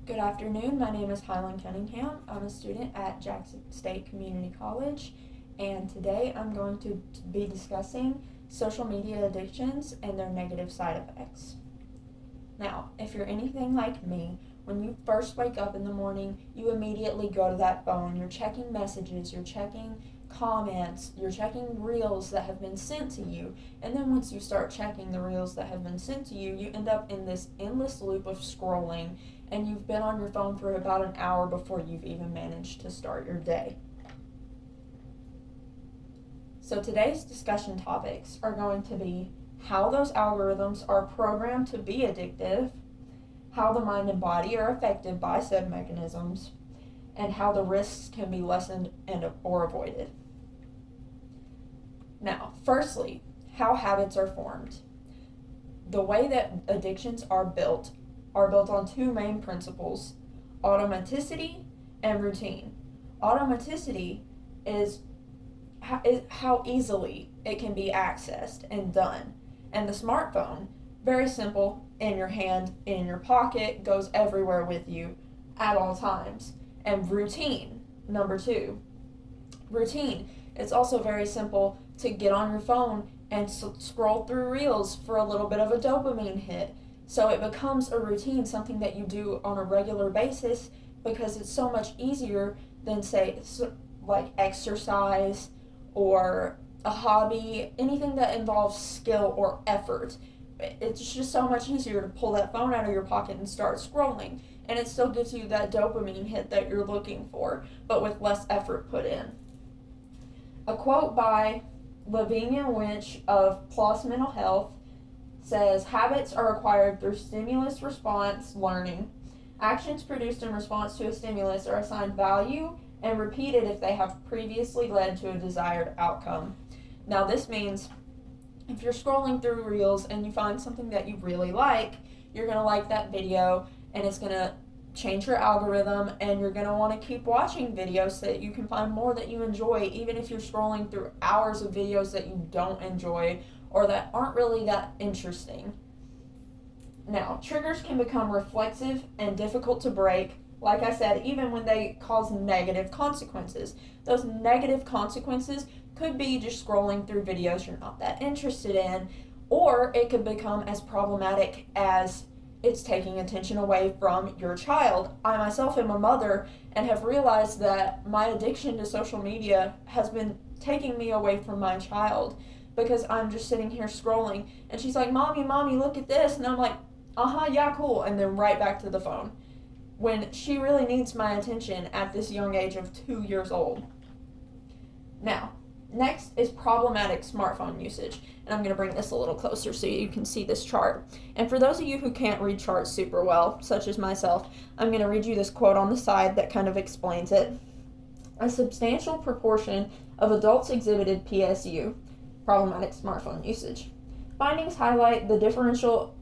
Good afternoon. My name is Hylan Cunningham. I'm a student at Jackson State Community College, and today I'm going to be discussing social media addictions and their negative side effects. Now, if you're anything like me, when you first wake up in the morning, you immediately go to that phone. You're checking messages, you're checking comments, you're checking reels that have been sent to you, and then once you start checking the reels that have been sent to you, you end up in this endless loop of scrolling, and you've been on your phone for about an hour before you've even managed to start your day. So today's discussion topics are going to be how those algorithms are programmed to be addictive, how the mind and body are affected by said mechanisms, and how the risks can be lessened or avoided. Now, firstly, how habits are formed. The way that addictions are built on two main principles: automaticity and routine. Automaticity is how easily it can be accessed and done. And the smartphone, very simple, in your hand, in your pocket, goes everywhere with you at all times. And routine, number two. Routine, it's also very simple to get on your phone and scroll through reels for a little bit of a dopamine hit. So it becomes a routine, something that you do on a regular basis, because it's so much easier than, say, like exercise or a hobby, anything that involves skill or effort. It's just so much easier to pull that phone out of your pocket and start scrolling, and it still gives you that dopamine hit that you're looking for, but with less effort put in. A quote by Lavinia Winch of PLOS Mental Health says, "Habits are acquired through stimulus response learning. Actions produced in response to a stimulus are assigned value and repeated if they have previously led to a desired outcome." Now this means if you're scrolling through reels and you find something that you really like, you're going to like that video, and it's going to change your algorithm, and you're going to want to keep watching videos so that you can find more that you enjoy, even if you're scrolling through hours of videos that you don't enjoy or that aren't really that interesting. Now, triggers can become reflexive and difficult to break, like I said, even when they cause negative consequences. Those negative consequences could be just scrolling through videos you're not that interested in, or it could become as problematic as it's taking attention away from your child. I myself am a mother and have realized that my addiction to social media has been taking me away from my child, because I'm just sitting here scrolling and she's like, mommy, look at this. And I'm like, yeah, cool. And then right back to the phone, when she really needs my attention at this young age of 2 years old. Now, next is problematic smartphone usage. And I'm going to bring this a little closer so you can see this chart. And for those of you who can't read charts super well, such as myself, I'm going to read you this quote on the side that kind of explains it. "A substantial proportion of adults exhibited PSU, problematic smartphone usage. Findings highlight the differential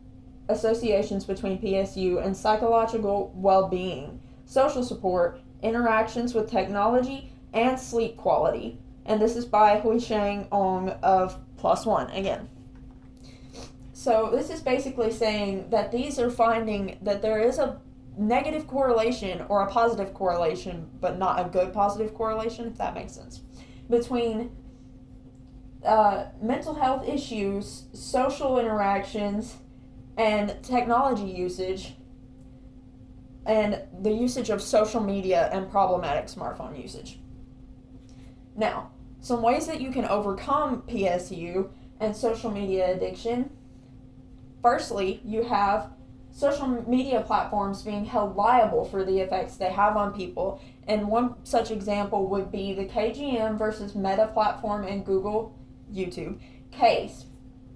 associations between PSU and psychological well-being, social support, interactions with technology, and sleep quality." And this is by Huisheng Ong of PLOS One again. So this is basically saying that these are finding that there is a negative correlation or a positive correlation, but not a good positive correlation, if that makes sense, between mental health issues, social interactions, and technology usage, and the usage of social media and problematic smartphone usage. Now, some ways that you can overcome PSU and social media addiction. Firstly, you have social media platforms being held liable for the effects they have on people, and one such example would be the KGM versus Meta platform and Google YouTube case.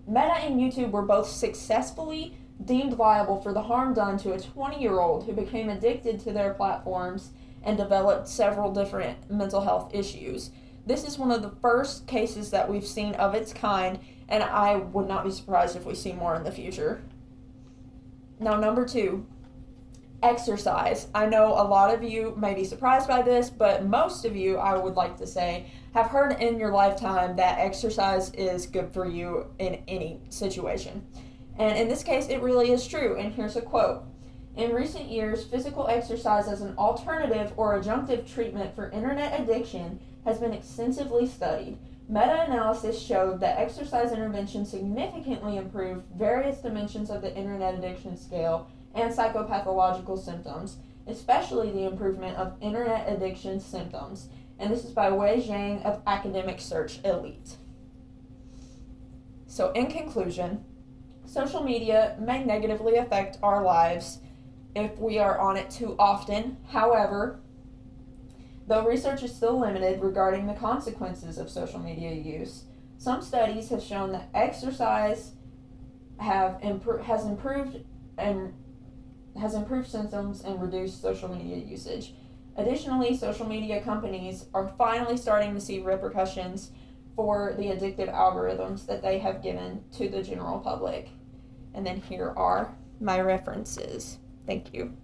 Meta and YouTube were both successfully deemed liable for the harm done to a 20-year-old who became addicted to their platforms and developed several different mental health issues. This is one of the first cases that we've seen of its kind, and I would not be surprised if we see more in the future. Now, number two, exercise. I know a lot of you may be surprised by this, but most of you, I would like to say, have heard in your lifetime that exercise is good for you in any situation. And in this case, it really is true. And here's a quote. In recent years, physical exercise as an alternative or adjunctive treatment for internet addiction has been extensively studied. Meta-analysis showed that exercise intervention significantly improved various dimensions of the internet addiction scale and psychopathological symptoms, especially the improvement of internet addiction symptoms. And this is by Wei Zhang of Academic Search Elite. So, in conclusion, social media may negatively affect our lives if we are on it too often. However, though research is still limited regarding the consequences of social media use, some studies have shown that exercise has improved symptoms and reduced social media usage. Additionally, social media companies are finally starting to see repercussions for the addictive algorithms that they have given to the general public. And then here are my references. Thank you.